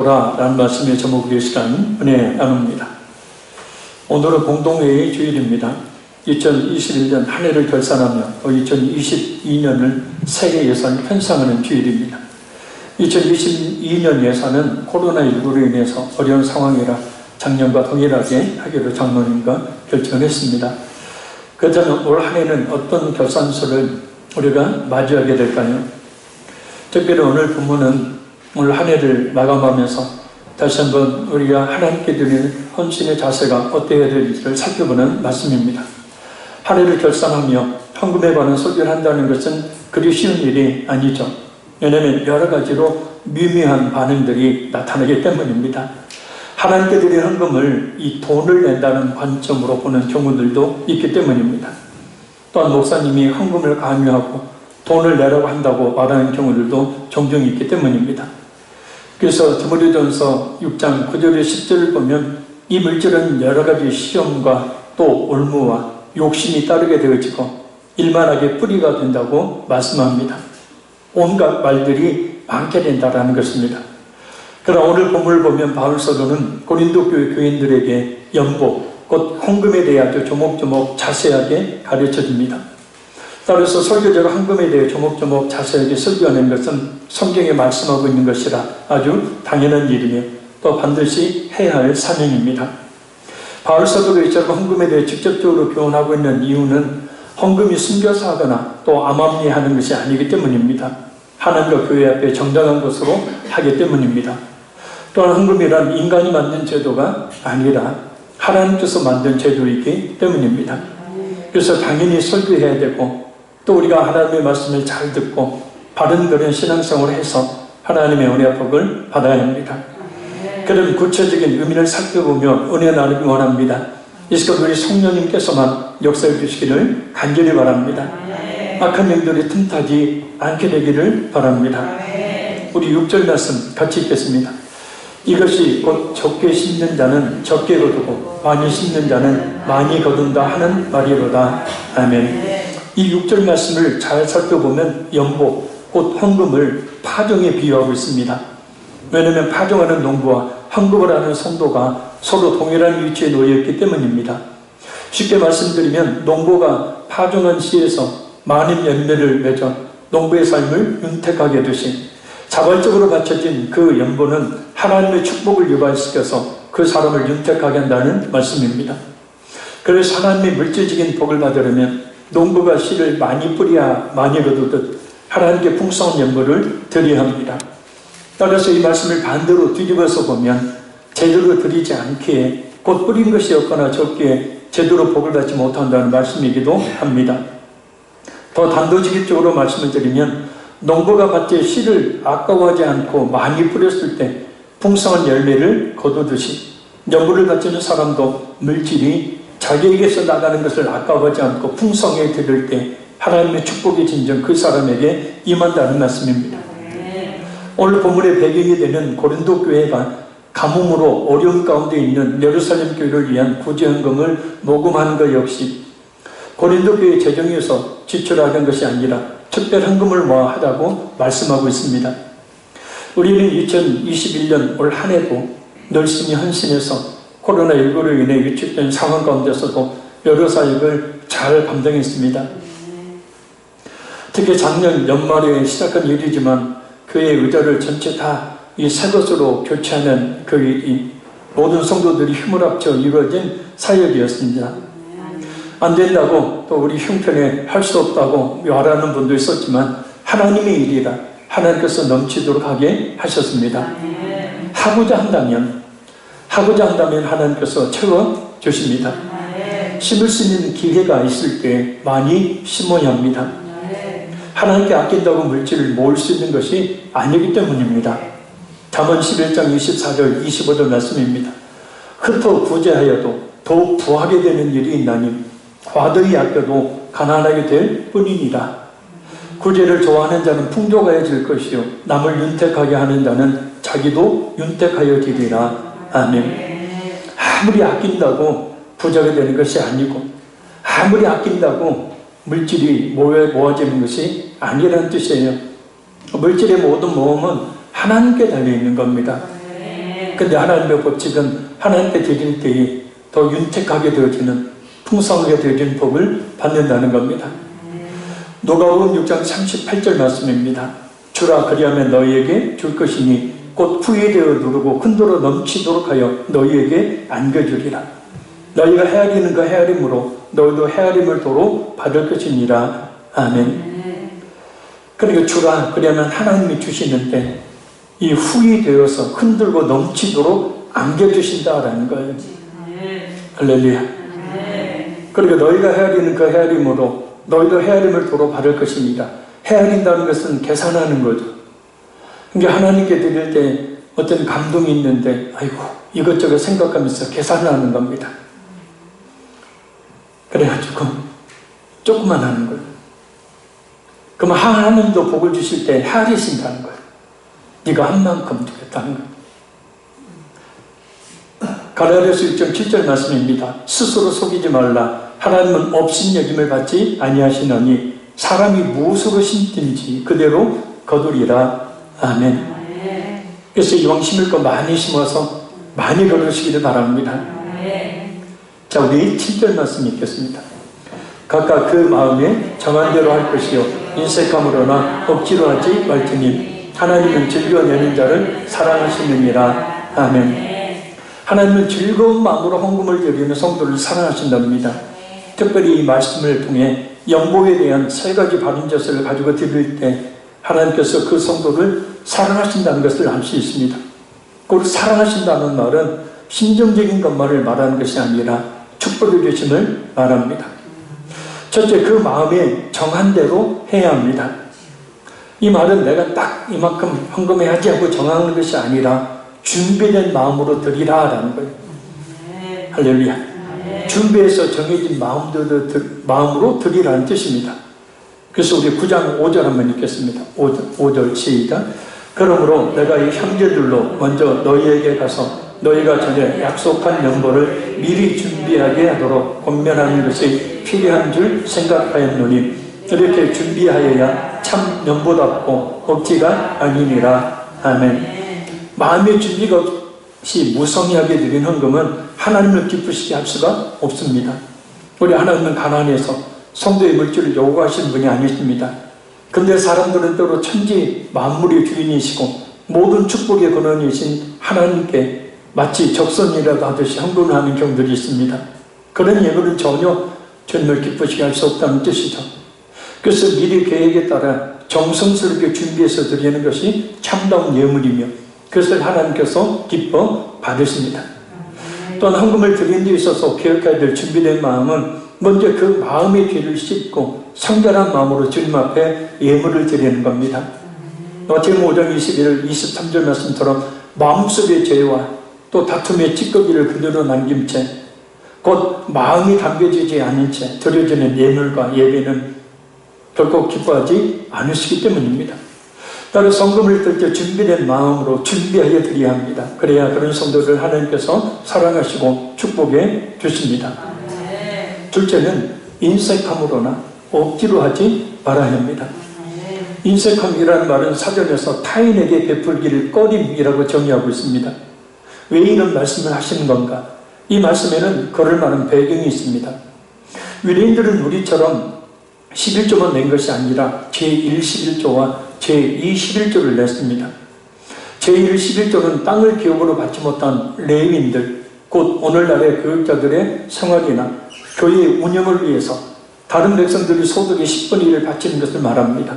라는 말씀의 제목을 위해 시간 은혜 나눕니다. 오늘은 공동회의 주일입니다. 2021년 한 해를 결산하며 2022년을 세계 예산 편성하는 주일입니다. 2022년 예산은 코로나19로 인해서 어려운 상황이라 작년과 동일하게 하기로 장로님과 결정을 했습니다. 그렇다면 올 한 해는 어떤 결산서를 우리가 맞이하게 될까요? 특별히 오늘 본문은 오늘 한 해를 마감하면서 다시 한번 우리가 하나님께 드리는 헌신의 자세가 어때야 될지를 살펴보는 말씀입니다. 한 해를 결산하며 헌금에 관한 설교를 한다는 것은 그리 쉬운 일이 아니죠. 왜냐하면 여러 가지로 미묘한 반응들이 나타나기 때문입니다. 하나님께 드린 헌금을 이 돈을 낸다는 관점으로 보는 경우들도 있기 때문입니다. 또한 목사님이 헌금을 강요하고 돈을 내라고 한다고 말하는 경우들도 종종 있기 때문입니다. 그래서 디모데전서 6장 9절에 10절을 보면 이 물질은 여러 가지 시험과 또 올무와 욕심이 따르게 되어지고 일만하게 뿌리가 된다고 말씀합니다. 온갖 말들이 많게 된다는 것입니다. 그러나 오늘 본문을 보면 바울 사도는 고린도 교회 교인들에게 연보, 곧 헌금에 대해 아주 조목조목 자세하게 가르쳐줍니다. 따라서 설교자가 헌금에 대해 조목조목 자세하게 설교하는 것은 성경에 말씀하고 있는 것이라 아주 당연한 일이며 또 반드시 해야 할 사명입니다. 바울 사도가 이처럼 헌금에 대해 직접적으로 교훈하고 있는 이유는 헌금이 숨겨서 하거나 또 암암리하는 것이 아니기 때문입니다. 하나님과 교회 앞에 정당한 것으로 하기 때문입니다. 또한 헌금이란 인간이 만든 제도가 아니라 하나님께서 만든 제도이기 때문입니다. 그래서 당연히 설교해야 되고 또 우리가 하나님의 말씀을 잘 듣고 바른 그런 신앙생활을 해서 하나님의 은혜와 복을 받아야 합니다. 그런 구체적인 의미를 살펴보며 은혜 나누기 원합니다. 이 시간 우리 성령님께서만 역사해 주시기를 간절히 바랍니다. 악한 영들이 틈타지 않게 되기를 바랍니다. 우리 6절 말씀 같이 읽겠습니다. 이것이 곧 적게 심는 자는 적게 거두고 많이 심는 자는 많이 거둔다 하는 말이로다. 아멘. 이 6절 말씀을 잘 살펴보면 연보, 곧 헌금을 파종에 비유하고 있습니다. 왜냐하면 파종하는 농부와 헌금을 하는 성도가 서로 동일한 위치에 놓여있기 때문입니다. 쉽게 말씀드리면 농부가 파종한 씨에서 많은 열매를 맺어 농부의 삶을 윤택하게 하듯이 자발적으로 바쳐진 그 연보는 하나님의 축복을 유발시켜서 그 사람을 윤택하게 한다는 말씀입니다. 그래서 하나님의 물질적인 복을 받으려면 농부가 씨를 많이 뿌려야 많이 거두듯 하나님께 풍성한 연보를 드려야 합니다. 따라서 이 말씀을 반대로 뒤집어서 보면 제대로 드리지 않기에 곧 뿌린 것이 없거나 적기에 제대로 복을 받지 못한다는 말씀이기도 합니다. 더 단도직입적으로 말씀을 드리면 농부가 밭에 씨를 아까워하지 않고 많이 뿌렸을 때 풍성한 열매를 거두듯이 연보를 바치는 사람도 물질이 자기에게서 나가는 것을 아까워하지 않고 풍성하게 드릴 때 하나님의 축복이 진정 그 사람에게 임한다는 말씀입니다. 오늘 본문의 배경이 되는 고린도 교회가 가뭄으로 어려움 가운데 있는 예루살렘 교회를 위한 구제헌금을 모금하는 것 역시 고린도 교회 재정에서 지출하는 것이 아니라 특별 헌금을 모아 하다고 말씀하고 있습니다. 우리는 2021년 올 한 해도 열심히 헌신해서 코로나19로 인해 위축된 상황 가운데서도 여러 사역을 잘 감당했습니다. 특히 작년 연말에 시작한 일이지만 교회의 의자를 전체 다 이 새 것으로 교체하는 그 일이 모든 성도들이 힘을 합쳐 이루어진 사역이었습니다. 안 된다고 또 우리 형편에 할 수 없다고 말하는 분도 있었지만 하나님의 일이라 하나님께서 넘치도록 하게 하셨습니다. 하고자 한다면 하나님께서 채워주십니다. 심을 수 있는 기회가 있을 때 많이 심어야 합니다. 하나님께 아낀다고 물질을 모을 수 있는 것이 아니기 때문입니다. 잠언 11장 24절 25절 말씀입니다. 흩어 구제하여도 더욱 부하게 되는 일이 있나니 과도히 아껴도 가난하게 될 뿐이니라. 구제를 좋아하는 자는 풍족하여질 것이요 남을 윤택하게 하는 자는 자기도 윤택하여지리라. 아멘. 아무리 아낀다고 부자가 되는 것이 아니고 아무리 아낀다고 물질이 모아지는 것이 아니라는 뜻이에요. 물질의 모든 모험은 하나님께 달려있는 겁니다. 근데 하나님의 법칙은 하나님께 드릴 때에 더 윤택하게 되어지는, 풍성하게 되어지는 복을 받는다는 겁니다. 누가복음 6장 38절 말씀입니다. 주라 그리하면 너희에게 줄 것이니 곧 후회되어 누르고 큰도로 넘치도록 하여 너희에게 안겨주리라. 너희가 헤아리는 그 헤아림으로 너희도 헤아림을 도로 받을 것이니라. 아멘. 그러니까 주라 그러면 하나님이 주시는데 이 후이 되어서 흔들고 넘치도록 안겨주신다라는 거예요. 할렐루야. 그러니까 너희가 헤아리는 그 헤아림으로 너희도 헤아림을 도로 받을 것이니라. 헤아린다는 것은 계산하는 거죠. 그러니까 하나님께 드릴 때 어떤 감동이 있는데 아이고 이것저것 생각하면서 계산을 하는 겁니다. 그래가지고 조금만 하는 거예요. 그러면 하나님도 복을 주실 때 헤아리신다는 거예요. 네가 한 만큼 주겠다는 거예요. 갈라디아서 6장 7절 말씀입니다. 스스로 속이지 말라. 하나님은 업신여김을 받지 아니하시느니 사람이 무엇으로 심든지 그대로 거두리라. 아멘. 그래서 이왕 심을 거 많이 심어서 많이 거두시기를 바랍니다. 자, 우리 7절 말씀 읽겠습니다. 각각 그 마음에 정한 대로 할 것이요 인색함으로나 억지로 하지 말지니 하나님은 즐겨내는 자를 사랑하시느니라. 아멘. 하나님은 즐거운 마음으로 헌금을 드리는 성도를 사랑하신답니다. 특별히 이 말씀을 통해 영보에 대한 세 가지 바른 자세를 가지고 드릴 때 하나님께서 그 성도를 사랑하신다는 것을 알 수 있습니다. 그 사랑하신다는 말은 심정적인 것만을 말하는 것이 아니라 축복을 주심을 말합니다. 첫째, 그 마음에 정한 대로 해야 합니다. 이 말은 내가 딱 이만큼 헌금해야지 하고 정하는 것이 아니라 준비된 마음으로 드리라라는 거예요. 할렐루야. 준비해서 정해진 마음으로 드리라는 뜻입니다. 그래서 우리 9장 5절 한번 읽겠습니다. 5절 시작. 그러므로 내가 이 형제들로 먼저 너희에게 가서 너희가 전에 약속한 연보를 미리 준비하게 하도록 권면하는 것이 필요한 줄 생각하였노니 이렇게 준비하여야 참 연보답고 억지가 아니니라. 아멘. 마음의 준비가 없이 무성의하게 드린 헌금은 하나님을 기쁘시게 할 수가 없습니다. 우리 하나님은 가난해서 성도의 물질을 요구하시는 분이 아니십니다. 근데 사람들은 때로 천지 만물의 주인이시고 모든 축복의 근원이신 하나님께 마치 적선이라도 하듯이 헌금하는 경우들이 있습니다. 그런 예물은 전혀 주님을 기쁘시게 할 수 없다는 뜻이죠. 그래서 미리 계획에 따라 정성스럽게 준비해서 드리는 것이 참다운 예물이며 그것을 하나님께서 기뻐 받으십니다. 또한 헌금을 드리는 데 있어서 기억해야 될 준비된 마음은 먼저 그 마음의 뒤를 씻고 성결한 마음으로 주님 앞에 예물을 드리는 겁니다. 마태복음 5장 21절 23절 말씀처럼 마음속의 죄와 또 다툼의 찌꺼기를 그대로 남긴 채 곧 마음이 담겨지지 않은 채 드려지는 예물과 예배는 결코 기뻐하지 않으시기 때문입니다. 따로 성금을 들 때 준비된 마음으로 준비하여 드려야 합니다. 그래야 그런 성도를 하나님께서 사랑하시고 축복해 주십니다. 둘째는 인색함으로나 억지로 하지 말아야 합니다. 인색함이라는 말은 사전에서 타인에게 베풀기를 꺼림이라고 정의하고 있습니다. 왜 이런 말씀을 하시는 건가? 이 말씀에는 그럴 만한 배경이 있습니다. 유대인들은 우리처럼 11조만 낸 것이 아니라 제1 11조와 제2 11조를 냈습니다. 제1 11조는 땅을 기업으로 받지 못한 레위인들, 곧 오늘날의 교육자들의 생활이나 교회 운영을 위해서 다른 백성들이 소득의 10분의 1을 바치는 것을 말합니다.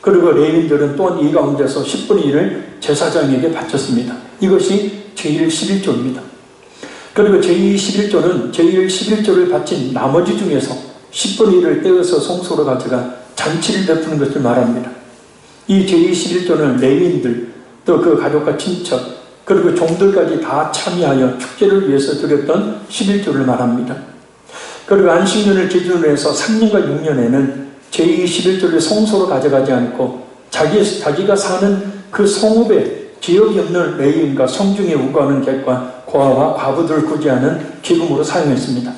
그리고 레위인들은 또한 이 가운데서 10분의 1을 제사장에게 바쳤습니다. 이것이 제1 11조입니다. 그리고 제2 11조는 제1 11조를 바친 나머지 중에서 10분의 1을 떼어서 성소로 가져가 잔치를 베푸는 것을 말합니다. 이 제2 11조는 레위인들, 또 그 가족과 친척, 그리고 종들까지 다 참여하여 축제를 위해서 드렸던 11조를 말합니다. 그리고 안식년을 기준으로 해서 3년과 6년에는 제2 11조를 성소로 가져가지 않고 자기가 사는 그 성읍에 기업이 없는 레위인과 성중에 우거하는 객과 고아와 과부들을 구제하는 기금으로 사용했습니다.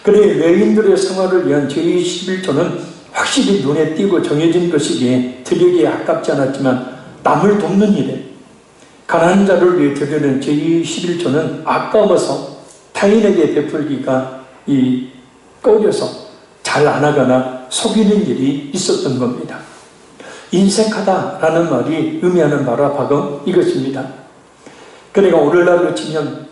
그래 레위인들의 생활을 위한 제2 11조는 확실히 눈에 띄고 정해진 것이기에 드리기에 아깝지 않았지만 남을 돕는 일에 가난한 자를 위해 드리는 제11조는 아까워서 타인에게 베풀기가 꺼려서 잘 안 하거나 속이는 일이 있었던 겁니다. 인색하다라는 말이 의미하는 바로 이것입니다. 그러니까 오늘날로 치면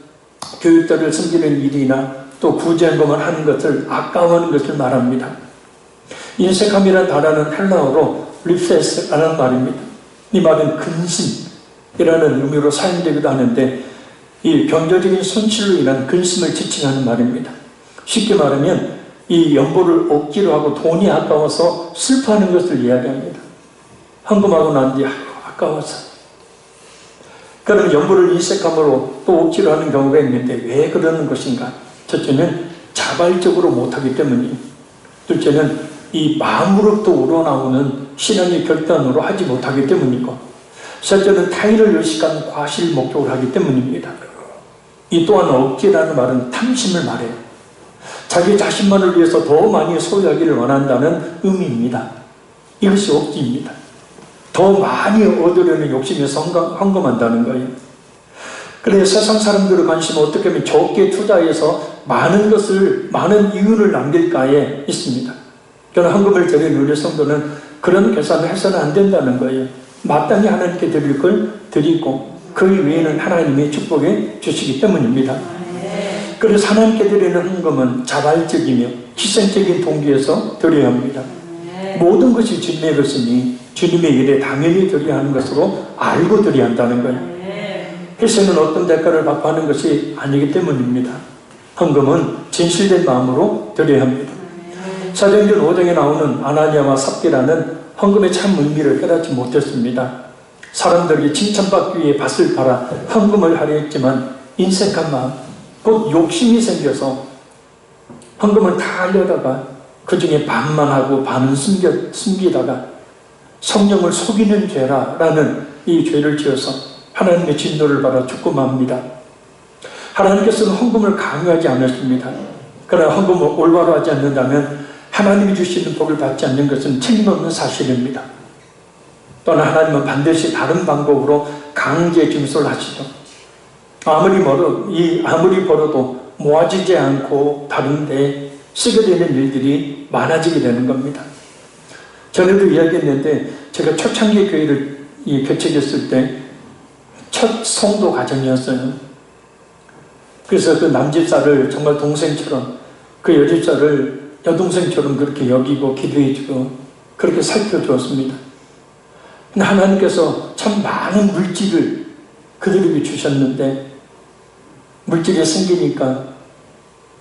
교육자를 섬기는 일이나 또 구제헌금을 하는 것을 아까워하는 것을 말합니다. 인색함이라는 단어는 헬라어로 립세스라는 말입니다. 이 말은 근심이라는 의미로 사용되기도 하는데 이 경제적인 손실로 인한 근심을 지칭하는 말입니다. 쉽게 말하면 이 연보를 억지로 하고 돈이 아까워서 슬퍼하는 것을 이야기합니다. 헌금하고 난 뒤에 아까워서. 그러면 연보를 인색함으로 또 억지로 하는 경우가 있는데 왜 그러는 것인가? 첫째는 자발적으로 못하기 때문이에요. 둘째는 이 마음으로부터 우러나오는 신앙의 결단으로 하지 못하기 때문이고, 셋째는 타인을 의식한 과실 목적으로 하기 때문입니다. 이 또한 억지라는 말은 탐심을 말해요. 자기 자신만을 위해서 더 많이 소유하기를 원한다는 의미입니다. 이것이 억지입니다. 더 많이 얻으려는 욕심에서 헌금한다는 거예요. 그래서 세상 사람들의 관심은 어떻게 하면 적게 투자해서 많은 이윤을 남길까에 있습니다. 그러나 헌금을 드리는 우리 성도는 그런 계산을 해서는 안 된다는 거예요. 마땅히 하나님께 드릴 걸 드리고 그 외에는 하나님의 축복해 주시기 때문입니다. 그래서 하나님께 드리는 헌금은 자발적이며 희생적인 동기에서 드려야 합니다. 모든 것이 주님의 것이니 주님의 일에 당연히 드려야 하는 것으로 알고 드려야 한다는 거예요. 희생은 어떤 대가를 받고 하는 것이 아니기 때문입니다. 헌금은 진실된 마음으로 드려야 합니다. 사도행전 5장에 나오는 아나니아와 삽비라는 헌금의 참 의미를 깨닫지 못했습니다. 사람들이 칭찬받기 위해 밭을 팔아 헌금을 하려 했지만 인색한 마음, 곧 욕심이 생겨서 헌금을 다 하려다가 그 중에 반만 하고 반은 숨기다가 성령을 속이는 죄라는 이 죄를 지어서 하나님의 진노를 받아 죽고 맙니다. 하나님께서는 헌금을 강요하지 않았습니다. 그러나 헌금을 올바로 하지 않는다면 하나님이 주시는 복을 받지 않는 것은 책임없는 사실입니다. 또한 하나님은 반드시 다른 방법으로 강제 징수를 하시죠. 아무리 벌어도 모아지지 않고 다른 데 쓰게 되는 일들이 많아지게 되는 겁니다. 전에도 이야기했는데 제가 초창기 교회를 개척했을 때 첫 성도 가정이었어요. 그래서 그 남집사를 정말 동생처럼, 그 여집사를 여동생처럼 그렇게 여기고 기도해주고 그렇게 살펴주었습니다. 근데 하나님께서 참 많은 물질을 그들에게 주셨는데 물질이 생기니까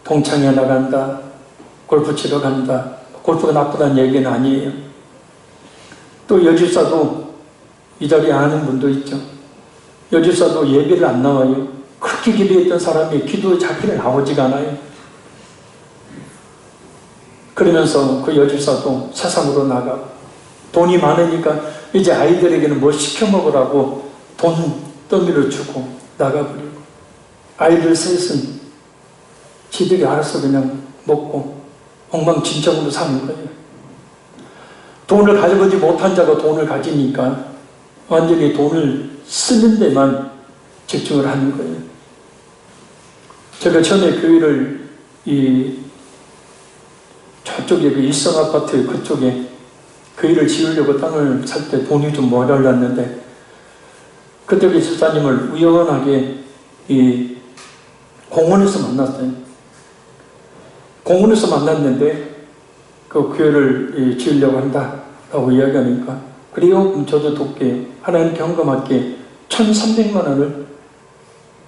동창회 나간다, 골프 치러 간다. 골프가 나쁘다는 얘기는 아니에요. 또 여집사도 이 자리에 아는 분도 있죠. 여집사도 예배를 안 나와요. 그렇게 기도했던 사람이 기도에 자기를 나오지가 않아요. 그러면서 그 여집사도 세상으로 나가고 돈이 많으니까 이제 아이들에게는 뭘 시켜 먹으라고 돈 더미를 주고 나가버리고 아이들 셋은 지들이 알아서 그냥 먹고 엉망진창으로 사는 거예요. 돈을 가져보지 못한 자가 돈을 가지니까 완전히 돈을 쓰는 데만 집중을 하는 거예요. 제가 전에 교회를 저쪽에 그 일성아파트 그쪽에 교회를 지으려고 땅을 살 때 돈이 좀 모자랐는데 그때 그 집사님을 우연하게 공원에서 만났어요. 공원에서 만났는데 그 교회를 지으려고 한다라고 이야기하니까 그래요? 저도 돕게 하나님께 헌금할게 1,300만 원을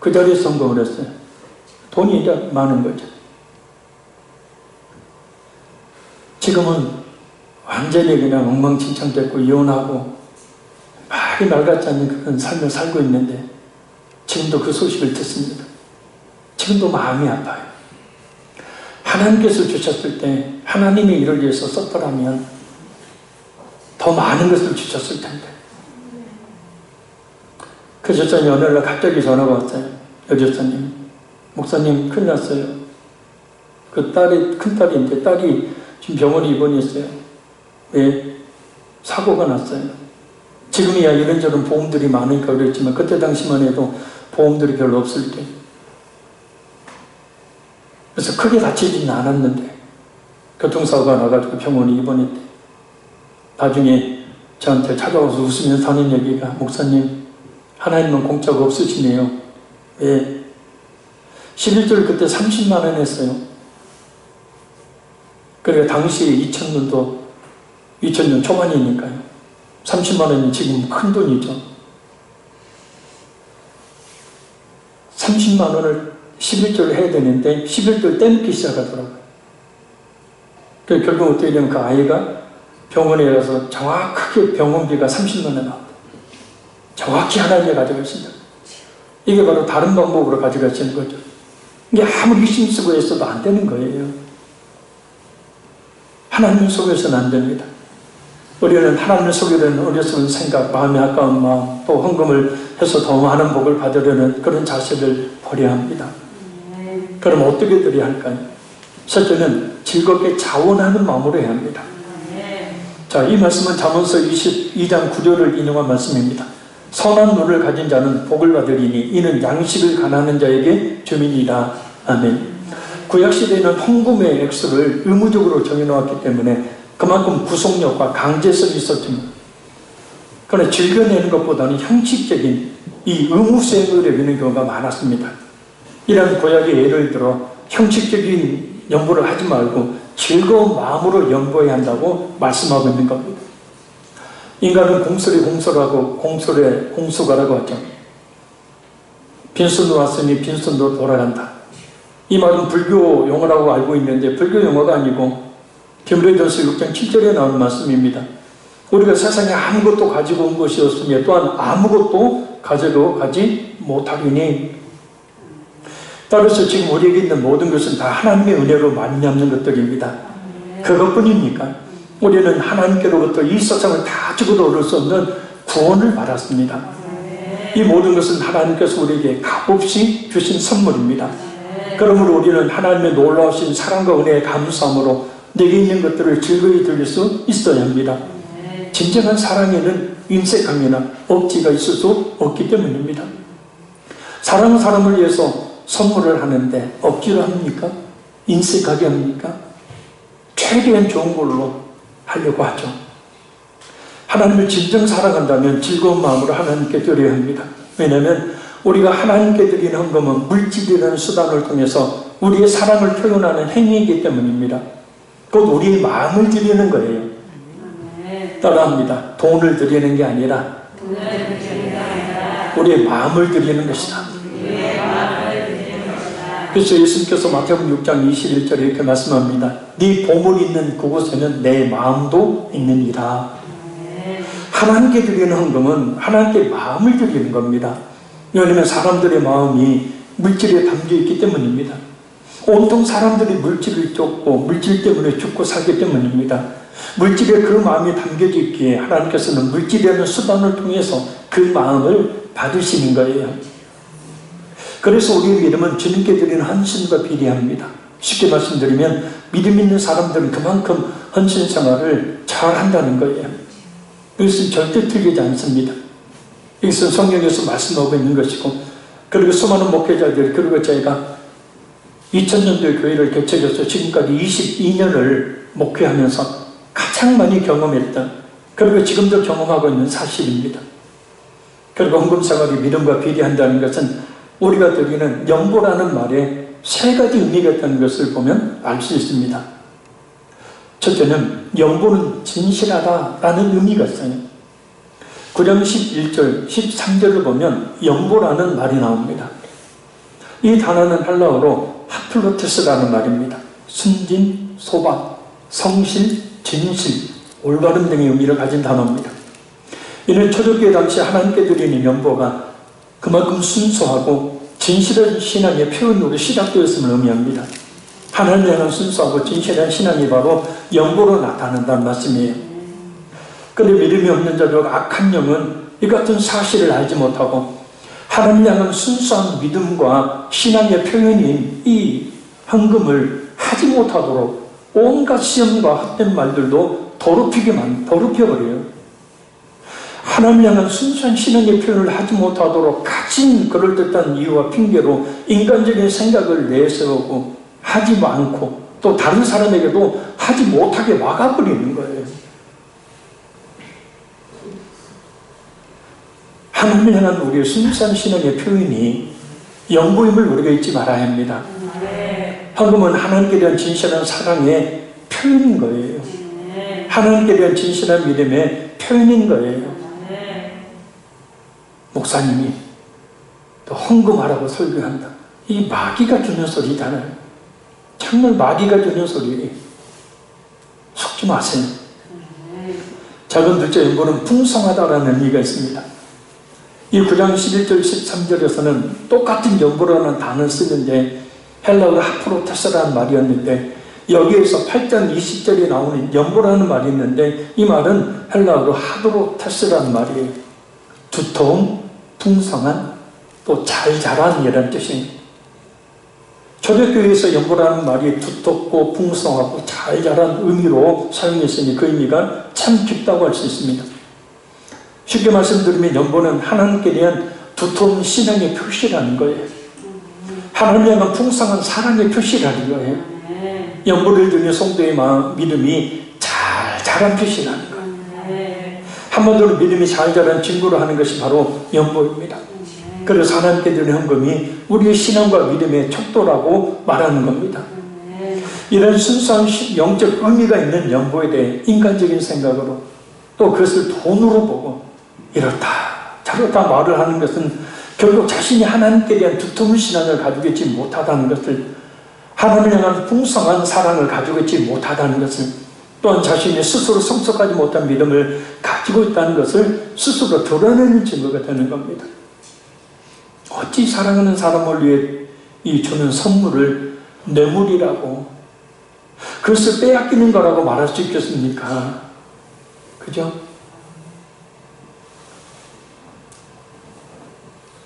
그 자리에서 헌금을 했어요. 돈이 이제 많은 거죠. 지금은 완전히 그냥 엉망진창됐고 이혼하고 말이 맑았지 않는 그런 삶을 살고 있는데 지금도 그 소식을 듣습니다. 지금도 마음이 아파요. 하나님께서 주셨을 때 하나님의 일을 위해서 썼더라면 더 많은 것을 주셨을 텐데. 그 집사님이 어느 날 갑자기 전화가 왔어요. 여집사님, 목사님 큰일 났어요. 그 딸이 큰딸인데 딸이 지금 병원에 입원했어요. 왜? 사고가 났어요. 지금이야 이런저런 보험들이 많으니까 그랬지만 그때 당시만 해도 보험들이 별로 없을 때. 그래서 크게 다치지는 않았는데 교통사고가 나가지고 병원에 입원했대. 나중에 저한테 찾아와서 웃으면서 하는 얘기가, 목사님 하나님은 공짜가 없으시네요. 왜? 11절 그때 30만 원 했어요. 그러니까 당시 2000년 초반이니까요. 30만 원이 지금 큰 돈이죠. 30만 원을 11조를 해야 되는데 11조를 떼먹기 시작하더라고요. 그래서 결국 어떻게 되면 그 아이가 병원에 가서 정확하게 병원비가 30만 원 나왔다. 정확히 하나님이 가져가신다. 이게 바로 다른 방법으로 가져가시는 거죠. 이게 아무리 힘쓰고 했어도 안 되는 거예요. 하나님을 속여서는 안 됩니다. 우리는 하나님을 속이려는 어리석은 생각, 마음에 아까운 마음, 또 헌금을 해서 더 많은 복을 받으려는 그런 자세를 버려야 합니다. 그럼 어떻게 드려야 할까요? 첫째는 즐겁게 자원하는 마음으로 해야 합니다. 자, 이 말씀은 잠언서 22장 9절을 인용한 말씀입니다. 선한 눈을 가진 자는 복을 받으리니 이는 양식을 가난한 자에게 주민이라. 아멘. 구약시대에는 헌금의 액수를 의무적으로 정해놓았기 때문에 그만큼 구속력과 강제성이 있었지만, 그러나 즐겨내는 것보다는 형식적인 이 의무수행을 여기는 경우가 많았습니다. 이런 구약의 예를 들어 형식적인 연보를 하지 말고 즐거운 마음으로 연보해야 한다고 말씀하고 있는 겁니다. 인간은 공설이 공설하고 공설에 공수가라고 하죠. 빈손으로 왔으니 빈손으로 돌아간다. 이 말은 불교 용어라고 알고 있는데 불교 용어가 아니고 디모데전서 6장 7절에 나오는 말씀입니다. 우리가 세상에 아무것도 가지고 온 것이 없으며 또한 아무것도 가지고 가지 못하리니, 따라서 지금 우리에게 있는 모든 것은 다 하나님의 은혜로 말미암는 것들입니다. 그것뿐입니까? 우리는 하나님께로부터 이 세상을 다 주고도 얻을 수 없는 구원을 받았습니다. 이 모든 것은 하나님께서 우리에게 값없이 주신 선물입니다. 그러므로 우리는 하나님의 놀라우신 사랑과 은혜에 감사함으로 내게 있는 것들을 즐거이 드릴 수 있어야 합니다. 진정한 사랑에는 인색함이나 억지가 있을 수 없기 때문입니다. 사랑하는 사람을 위해서 선물을 하는데 억지로 합니까? 인색하게 합니까? 최대한 좋은 걸로 하려고 하죠. 하나님을 진정 사랑한다면 즐거운 마음으로 하나님께 드려야 합니다. 왜냐하면 우리가 하나님께 드리는 헌금은 물질이라는 수단을 통해서 우리의 사랑을 표현하는 행위이기 때문입니다. 곧 우리의 마음을 드리는 거예요. 따라합니다. 돈을 드리는 게 아니라 우리의 마음을 드리는 것이다. 그래서 예수님께서 마태복음 6장 21절에 이렇게 말씀합니다. 네 보물이 있는 그곳에는 내 마음도 있느니라. 하나님께 드리는 헌금은 하나님께 마음을 드리는 겁니다. 왜냐하면 사람들의 마음이 물질에 담겨있기 때문입니다. 온통 사람들이 물질을 쫓고 물질 때문에 죽고 살기 때문입니다. 물질에 그 마음이 담겨져 있기에 하나님께서는 물질이라는 수단을 통해서 그 마음을 받으시는 거예요. 그래서 우리의 믿음은 주님께 드리는 헌신과 비례합니다. 쉽게 말씀드리면 믿음 있는 사람들은 그만큼 헌신 생활을 잘 한다는 거예요. 이것은 절대 틀리지 않습니다. 이것은 성경에서 말씀하고 있는 것이고, 그리고 수많은 목회자들, 그리고 제가 2000년도에 교회를 개척해서 지금까지 22년을 목회하면서 가장 많이 경험했던, 그리고 지금도 경험하고 있는 사실입니다. 그리고 헌금 생활이 믿음과 비례한다는 것은 우리가 드리는 연보라는 말에 세 가지 의미가 있다는 것을 보면 알 수 있습니다. 첫째는 연보는 진실하다라는 의미가 있어요. 구장 11절, 13절을 보면 연보라는 말이 나옵니다. 이 단어는 헬라어로 하플로테스라는 말입니다. 순진, 소박, 성실, 진실, 올바름 등의 의미를 가진 단어입니다. 이는 초대교회 당시 하나님께 드리는 연보가 그만큼 순수하고 진실한 신앙의 표현으로 시작되었음을 의미합니다. 하나님을 향한 순수하고 진실한 신앙이 바로 연보로 나타난다는 말씀이에요. 그런데 믿음이 없는 자들, 악한 영은 이 같은 사실을 알지 못하고 하나님을 향한 순수한 믿음과 신앙의 표현인 이 헌금을 하지 못하도록 온갖 시험과 헛된 말들도 더럽혀버려요. 하나님을 향한 순수한 신앙의 표현을 하지 못하도록 가진 그럴듯한 이유와 핑계로 인간적인 생각을 내세우고 하지 않고 또 다른 사람에게도 하지 못하게 막아버리는 거예요. 하나님을 향한 우리의 순수한 신앙의 표현이 연보임을 우리가 잊지 말아야 합니다. 헌금은 하나님께 대한 진실한 사랑의 표현인 거예요. 하나님께 대한 진실한 믿음의 표현인 거예요. 목사님이 또 헌금하라고 설교한다. 이 마귀가 주는 소리잖아요. 정말 마귀가 주는 소리예요. 속지 마세요. 작은 둘째 연보는 풍성하다라는 의미가 있습니다. 이 9장 11절 13절에서는 똑같은 연보라는 단어를 쓰는데 헬라어로 하프로테스라는 말이었는데 여기에서 8장 20절에 나오는 연보라는 말이 있는데 이 말은 헬라어로 하드로테스라는 말이에요. 두터운, 풍성한, 또 잘 자란 이라는 뜻입니다. 초대교회에서 연보라는 말이 두텁고 풍성하고 잘 자란 의미로 사용했으니 그 의미가 참 깊다고 할 수 있습니다. 쉽게 말씀드리면 연보는 하나님께 대한 두터운 신앙의 표시라는 거예요. 하나님에 대한 풍성한 사랑의 표시라는 거예요. 연보를 드리는 성도의 믿음이 잘 자란 표시라는 거예요. 한마디로 믿음이 잘 자란 증거로 하는 것이 바로 연보입니다. 그래서 하나님께 드리는 헌금이 우리의 신앙과 믿음의 척도라고 말하는 겁니다. 이런 순수한 영적 의미가 있는 연보에 대해 인간적인 생각으로 또 그것을 돈으로 보고 이렇다 저렇다 말을 하는 것은 결국 자신이 하나님께 대한 두터운 신앙을 가지고 있지 못하다는 것을, 하나님을 향한 풍성한 사랑을 가지고 있지 못하다는 것을, 또한 자신이 스스로 성숙하지 못한 믿음을 가지고 있다는 것을 스스로 드러내는 증거가 되는 겁니다. 어찌 사랑하는 사람을 위해 이 주는 선물을 뇌물이라고, 그것을 빼앗기는 거라고 말할 수 있겠습니까? 그죠?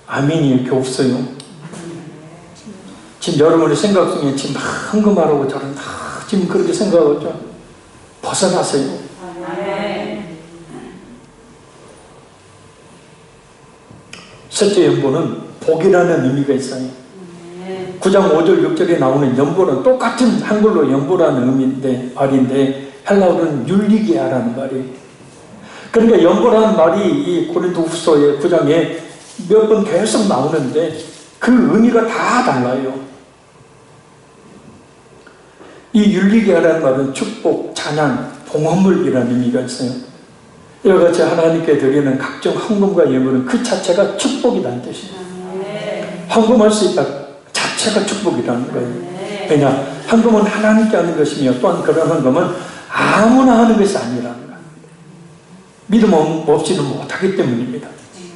아멘이 이렇게 없어요. 지금 여러분의 생각 중에 지금 헌금하라고 저런 지금 그렇게 생각하죠? 벗어나세요. 셋째 연보는 복이라는 의미가 있어요. 9장 5절 6절에 나오는 연보는 똑같은 한글로 연보라는 의미인데 말인데 헬라어로는 율리게아라는 말이에요. 그러니까 연보라는 말이 이 고린도후서의 9장에 몇 번 계속 나오는데 그 의미가 다 달라요. 이 율리게아라는 말은 축복, 찬양, 봉헌물이라는 의미가 있어요. 이와 같이 하나님께 드리는 각종 헌금과 예물은 그 자체가 축복이라는 뜻이에요. 헌금할 수 있다 자체가 축복이라는 거예요. 왜냐? 헌금은 하나님께 하는 것이며 또한 그런 헌금은 아무나 하는 것이 아니라는 거예요. 믿음 없이는 못하기 때문입니다.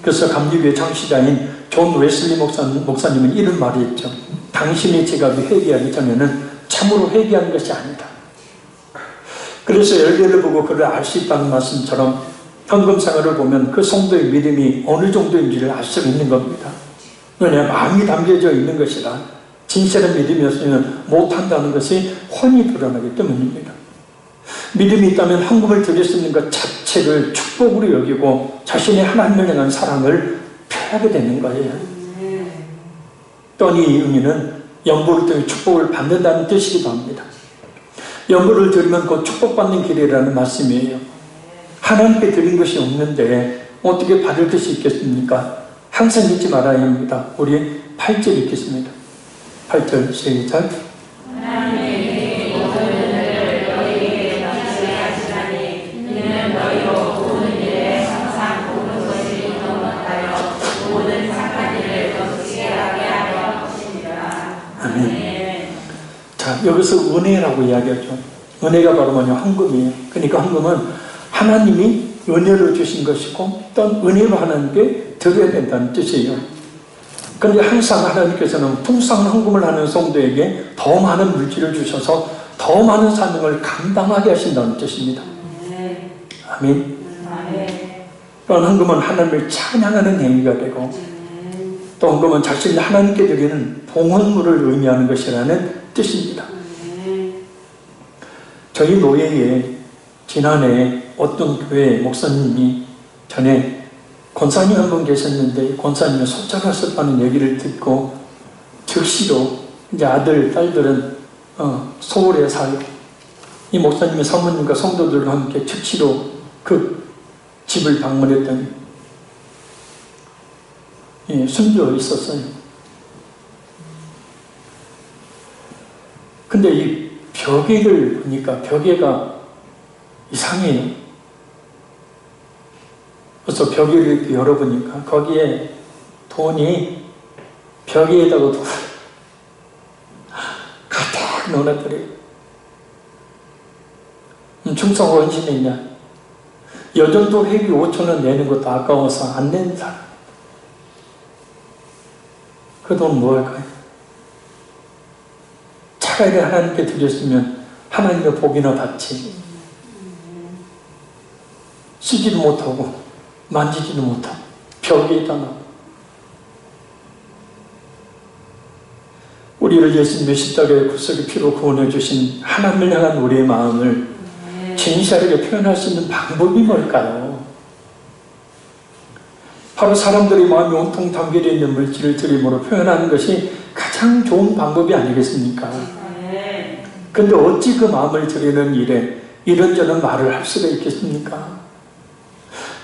그래서 감리교회 창시자인 존 웨슬리 목사님은 이런 말이 있죠. 당신의 지갑이 회개하기 전에는 참으로 회개하는 것이 아니다. 그래서 열매를 보고 그를 알 수 있다는 말씀처럼 헌금 생활을 보면 그 성도의 믿음이 어느 정도인지를 알 수 있는 겁니다. 왜냐하면 마음이 담겨져 있는 것이라 진실한 믿음이었으면 못한다는 것이 훤히 드러나기 때문입니다. 믿음이 있다면 헌금을 드릴 수 있는 것 자체를 축복으로 여기고 자신의 하나님을 향한 사랑을 표하게 되는 거예요. 또한 이 의미는 연보를 통해 축복을 받는다는 뜻이기도 합니다. 연보를 드리면 곧 축복받는 길이라는 말씀이에요. 하나님께 드린 것이 없는데 어떻게 받을 것이 있겠습니까? 항상 잊지 말아야 합니다. 우리 8절 읽겠습니다. 8절 시작. 하나님이 모든 일을 너희에게 당시하시나니 이는 너희로 모든 일에 항상 모든 것이 넘어가요 모든 착한 일을 넘치게 하게 하려 하십니다. 아멘. 자, 여기서 은혜라고 이야기하죠. 은혜가 바로 뭐냐? 헌금이에요. 그러니까 헌금은 하나님이 은혜로 주신 것이고 또 은혜로 하나님께 드려야 된다는 뜻이에요. 그런데 항상 하나님께서는 풍성한 헌금을 하는 성도에게 더 많은 물질을 주셔서 더 많은 사명을 감당하게 하신다는 뜻입니다. 아멘. 또한 헌금은 하나님을 찬양하는 행위가 되고 또 헌금은 자신이 하나님께 드리는 봉헌물을 의미하는 것이라는 뜻입니다. 저희 노예에 지난해 어떤 교회 목사님이 전에 권사님 한 분 계셨는데 권사님의 소자가 썼다는 얘기를 듣고 즉시로 이제 아들, 딸들은 서울에 살고 이 목사님의 사모님과 성도들과 함께 즉시로 그 집을 방문했더니 숨져 있었어요. 근데 이 벽에를 보니까 벽에가 이상해요. 그래서 벽에를 이렇게 열어보니까 거기에 돈이 벽에다가 돈 가득 넣어놨더래요. 충성 원신이냐? 여전도 회비 5,000원 내는 것도 아까워서 안 낸 사람. 그 돈 뭐 할까요? 차라리 하나님께 드렸으면 하나님의 복이나 받지. 쓰지도 못하고 만지지도 못하고 벽에다 놔. 우리를 예수님의 십자가의 구속의 피로 구원해 주신 하나님을 향한 우리의 마음을 진실하게 표현할 수 있는 방법이 뭘까요? 바로 사람들의 마음이 온통 담겨져 있는 물질을 드림으로 표현하는 것이 가장 좋은 방법이 아니겠습니까? 근데 어찌 그 마음을 드리는 일에 이런저런 말을 할 수가 있겠습니까?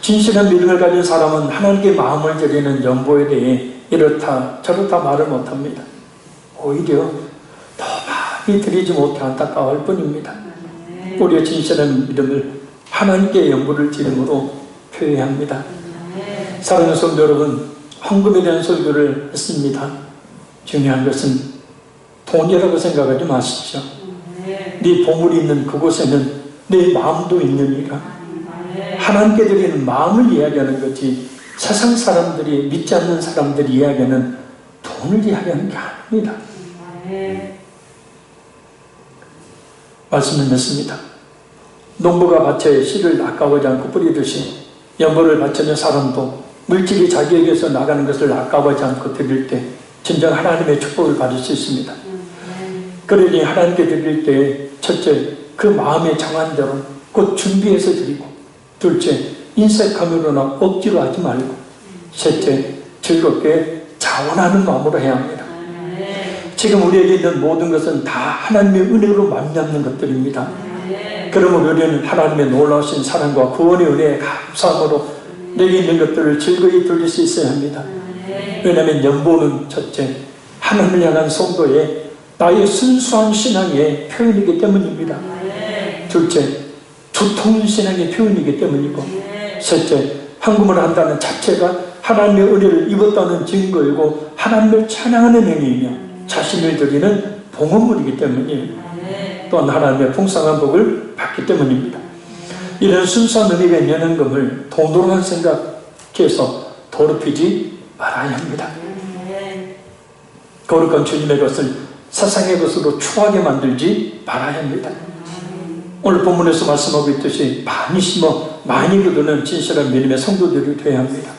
진실한 믿음을 가진 사람은 하나님께 마음을 드리는 연보에 대해 이렇다 저렇다 말을 못합니다. 오히려 더 많이 드리지 못해 안타까워할 뿐입니다. 우리의 진실한 믿음을 하나님께 연보를 드림으로 표해야 합니다. 사랑하는 성도 여러분, 헌금에 대한 설교를 했습니다. 중요한 것은 돈이라고 생각하지 마십시오. 네 보물이 있는 그곳에는 내 마음도 있느니라. 하나님께 드리는 마음을 이야기하는 거지 세상 사람들이 믿지 않는 사람들이 이야기하는 돈을 이야기하는 게 아닙니다. 말씀을 맺습니다. 농부가 밭에 씨를 아까워하지 않고 뿌리듯이 연보를 바치는 사람도 물질이 자기에게서 나가는 것을 아까워하지 않고 드릴 때 진정 하나님의 축복을 받을 수 있습니다. 그러니 하나님께 드릴 때 첫째, 그 마음에 정한 대로 곧 준비해서 드리고, 둘째, 인색함으로나 억지로 하지 말고, 셋째, 즐겁게 자원하는 마음으로 해야 합니다. 지금 우리에게 있는 모든 것은 다 하나님의 은혜로 말미암는 것들입니다. 그러면 우리는 하나님의 놀라우신 사랑과 구원의 은혜에 감사함으로 내게 있는 것들을 즐거이 돌릴 수 있어야 합니다. 왜냐하면 연보는 첫째, 하나님을 향한 성도의 나의 순수한 신앙의 표현이기 때문입니다. 둘째, 두터운 신앙의 표현이기 때문이고, 셋째, 헌금을 한다는 자체가 하나님의 은혜를 입었다는 증거이고 하나님을 찬양하는 행위이며 자신을 드리는 봉헌물이기 때문이에요. 또한 하나님의 풍성한 복을 받기 때문입니다. 이런 순수한 의미가 있는 헌금을 돈으로만 생각해서 더럽히지 말아야 합니다. 거룩한 주님의 것을 세상의 것으로 추하게 만들지 말아야 합니다. 오늘 본문에서 말씀하고 있듯이 많이 심어 많이 거두는 진실한 믿음의 성도들이 되어야 합니다.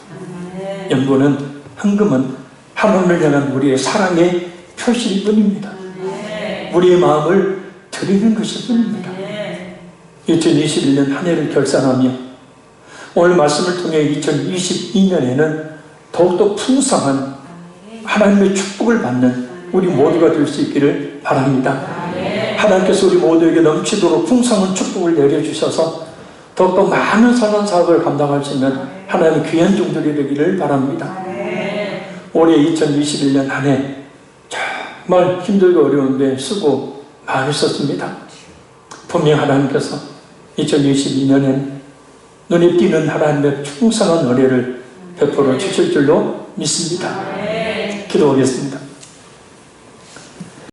연보는, 헌금은 하나님을 향한 우리의 사랑의 표시일 뿐입니다. 우리의 마음을 드리는 것일 뿐입니다. 2021년 한 해를 결산하며 오늘 말씀을 통해 2022년에는 더욱더 풍성한 하나님의 축복을 받는 우리 모두가 될 수 있기를 바랍니다. 하나님께서 우리 모두에게 넘치도록 풍성한 축복을 내려주셔서 더욱더 많은 선한 사업을 감당할 수 있는 하나님의 귀한 종들이 되기를 바랍니다. 올해 2021년 한 해 정말 힘들고 어려운데 수고 많으셨습니다. 분명 하나님께서 2022년엔 눈에 띄는 하나님의 풍성한 은혜를 베풀어 주실 줄로 믿습니다. 기도하겠습니다.